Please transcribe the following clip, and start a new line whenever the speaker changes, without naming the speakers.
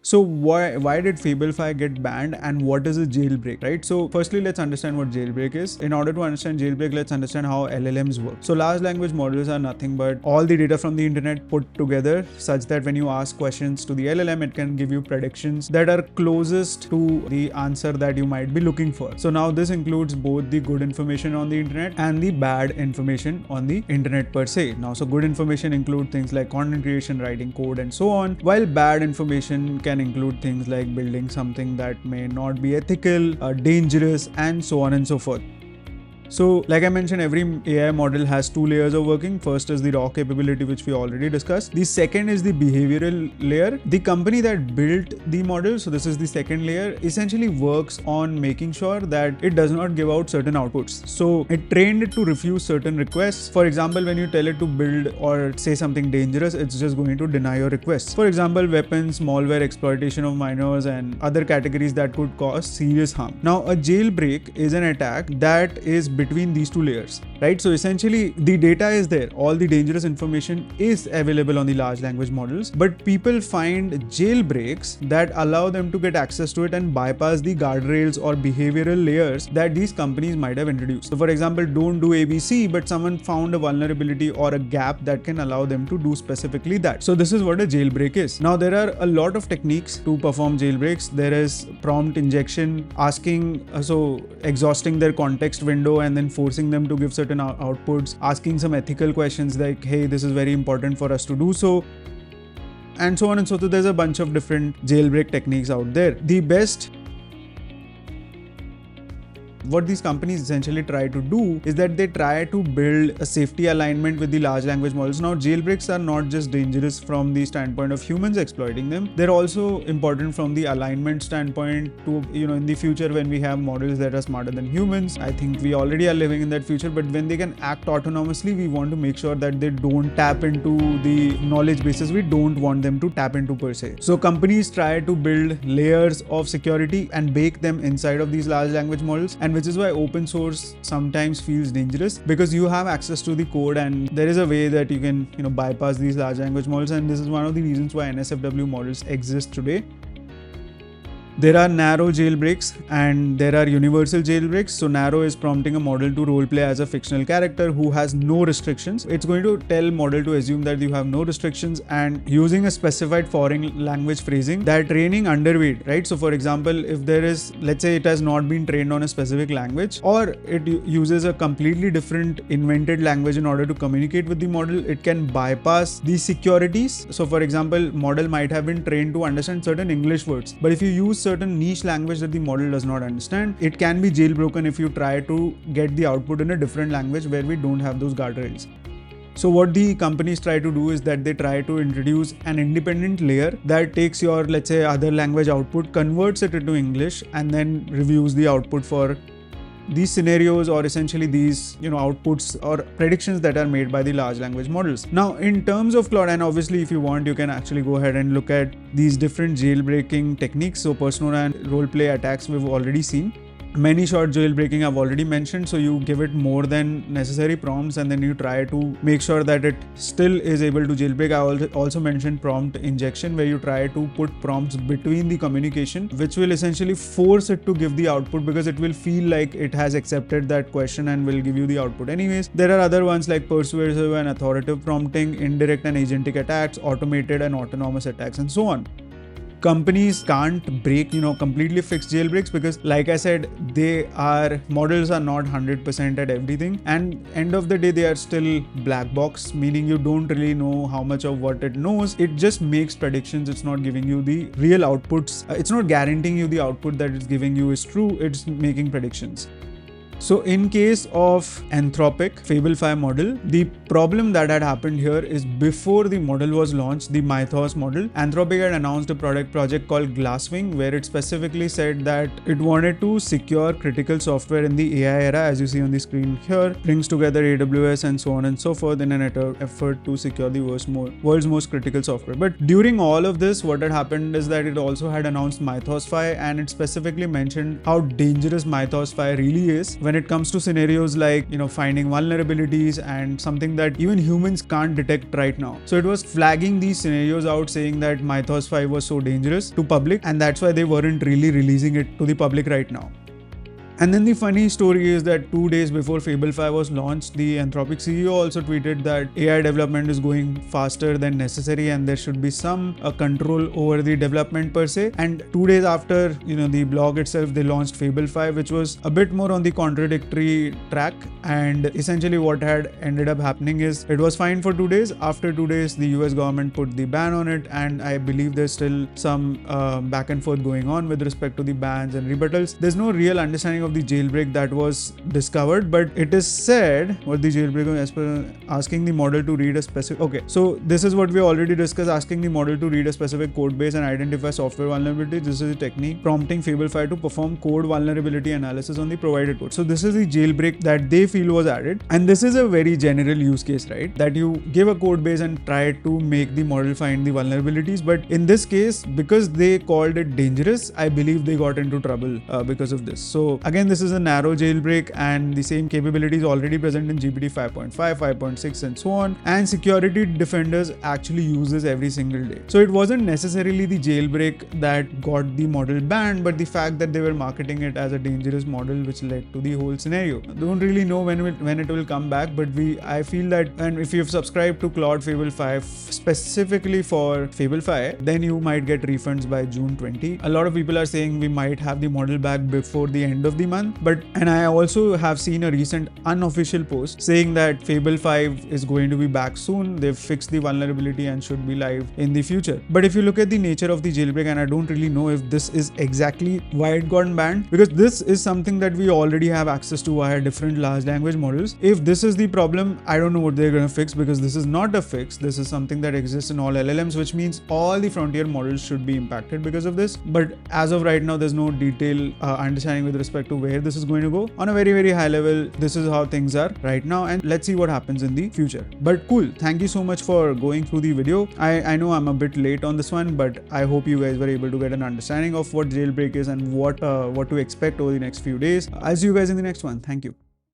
So why did Fable 5 get banned, and what is a jailbreak, right? So firstly, let's understand what jailbreak is. In order to understand jailbreak, let's understand how LLMs work. So large language models are nothing but all the data from the internet put together such that when you ask questions to the LLM, it can give you predictions that are closest to the answer that you might be looking for. So now this includes both the good information on the internet and the bad information on the internet per se. Now, so good information include things like content creation, writing code, and so on, while bad information can include things like building something that may not be ethical, dangerous, and so on and so forth. So like I mentioned, every AI model has two layers of working. First is the raw capability, which we already discussed. The second is the behavioral layer. The company that built the model, so this is the second layer, essentially works on making sure that it does not give out certain outputs. So it trained it to refuse certain requests. For example, when you tell it to build or say something dangerous, it's just going to deny your requests. For example, weapons, malware, exploitation of minors, and other categories that could cause serious harm. Now, a jailbreak is an attack that is between these two layers, right? So essentially the data is there, all the dangerous information is available on the large language models, but people find jailbreaks that allow them to get access to it and bypass the guardrails or behavioral layers that these companies might have introduced. So for example, don't do ABC, but someone found a vulnerability or a gap that can allow them to do specifically that. So this is what a jailbreak is. Now there are a lot of techniques to perform jailbreaks. There is prompt injection, asking, exhausting their context window and then forcing them to give certain outputs, asking some ethical questions like, hey, this is very important for us to do so, and so on and so forth. There's a bunch of different jailbreak techniques out there. The best what these companies essentially try to do is that they try to build a safety alignment with the large language models. Now, jailbreaks are not just dangerous from the standpoint of humans exploiting them. They're also important from the alignment standpoint to, in the future when we have models that are smarter than humans. I think we already are living in that future, but when they can act autonomously, we want to make sure that they don't tap into the knowledge bases we don't want them to tap into per se. So companies try to build layers of security and bake them inside of these large language models, and which is why open source sometimes feels dangerous, because you have access to the code and there is a way that you can bypass these large language models, and this is one of the reasons why NSFW models exist today. There are narrow jailbreaks and there are universal jailbreaks. So narrow is prompting a model to roleplay as a fictional character who has no restrictions. It's going to tell model to assume that you have no restrictions and using a specified foreign language phrasing that training underweight, right? So for example, if there is, let's say it has not been trained on a specific language, or it uses a completely different invented language in order to communicate with the model, it can bypass these securities. So for example, model might have been trained to understand certain English words, but if you use certain niche language that the model does not understand, it can be jailbroken if you try to get the output in a different language where we don't have those guardrails. So what the companies try to do is that they try to introduce an independent layer that takes your, let's say, other language output, converts it into English, and then reviews the output for these scenarios, or essentially these outputs or predictions that are made by the large language models. Now in terms of Claude, and obviously if you want you can actually go ahead and look at these different jailbreaking techniques. So persona and roleplay attacks we've already seen. Many short jailbreaking I've already mentioned, so you give it more than necessary prompts and then you try to make sure that it still is able to jailbreak. I also mentioned prompt injection, where you try to put prompts between the communication, which will essentially force it to give the output because it will feel like it has accepted that question and will give you the output anyways. There are other ones like persuasive and authoritative prompting, indirect and agentic attacks, automated and autonomous attacks, and so on. Companies can't break, completely fix jailbreaks because, like I said, models are not 100% at everything, and end of the day they are still black box, meaning you don't really know how much of what it knows. It just makes predictions. It's not giving you the real outputs. It's not guaranteeing you the output that it's giving you is true. It's making predictions. So in case of Anthropic Fable 5 model, the problem that had happened here is before the model was launched, the Mythos model, Anthropic had announced a project called Glasswing, where it specifically said that it wanted to secure critical software in the AI era, as you see on the screen here, brings together AWS and so on and so forth in an effort to secure the world's most critical software. But during all of this, what had happened is that it also had announced Mythos 5, and it specifically mentioned how dangerous Mythos 5 really is, when it comes to scenarios like, finding vulnerabilities and something that even humans can't detect right now. So it was flagging these scenarios out, saying that Mythos 5 was so dangerous to public, and that's why they weren't really releasing it to the public right now. And then the funny story is that 2 days before Fable 5 was launched, the Anthropic CEO also tweeted that AI development is going faster than necessary and there should be some control over the development per se. And 2 days after, the blog itself, they launched Fable 5, which was a bit more on the contradictory track. And essentially what had ended up happening is it was fine for 2 days. After 2 days, the US government put the ban on it, and I believe there's still some back and forth going on with respect to the bans and rebuttals. There's no real understanding of the jailbreak that was discovered, but it is said what the jailbreak was asking the model to read a specific. Okay, so this is what we already discussed, asking the model to read a specific code base and identify software vulnerability. This is a technique prompting Fable 5 to perform code vulnerability analysis on the provided code. So this is the jailbreak that they feel was added, and this is a very general use case, right? That you give a code base and try to make the model find the vulnerabilities. But in this case, because they called it dangerous, I believe they got into trouble because of this. So again, this is a narrow jailbreak, and the same capability is already present in GPT 5.5, 5.6 and so on, and security defenders actually use this every single day. So it wasn't necessarily the jailbreak that got the model banned, but the fact that they were marketing it as a dangerous model, which led to the whole scenario. I don't really know when it will come back, but I feel that, and if you've subscribed to Claude Fable 5 specifically for Fable 5, then you might get refunds by June 20. A lot of people are saying we might have the model back before the end of the month. And I also have seen a recent unofficial post saying that Fable 5 is going to be back soon. They've fixed the vulnerability and should be live in the future. But if you look at the nature of the jailbreak, and I don't really know if this is exactly why it got banned, because this is something that we already have access to via different large language models. If this is the problem, I don't know what they're going to fix, because this is not a fix. This is something that exists in all LLMs, which means all the frontier models should be impacted because of this. But as of right now, there's no detailed understanding with respect to where this is going to go. On a very, very high level, this is how things are right now, and let's see what happens in the future. But cool, thank you so much for going through the video. I know I'm a bit late on this one, but I hope you guys were able to get an understanding of what jailbreak is and what to expect over the next few days. I'll see you guys in the next one. Thank you.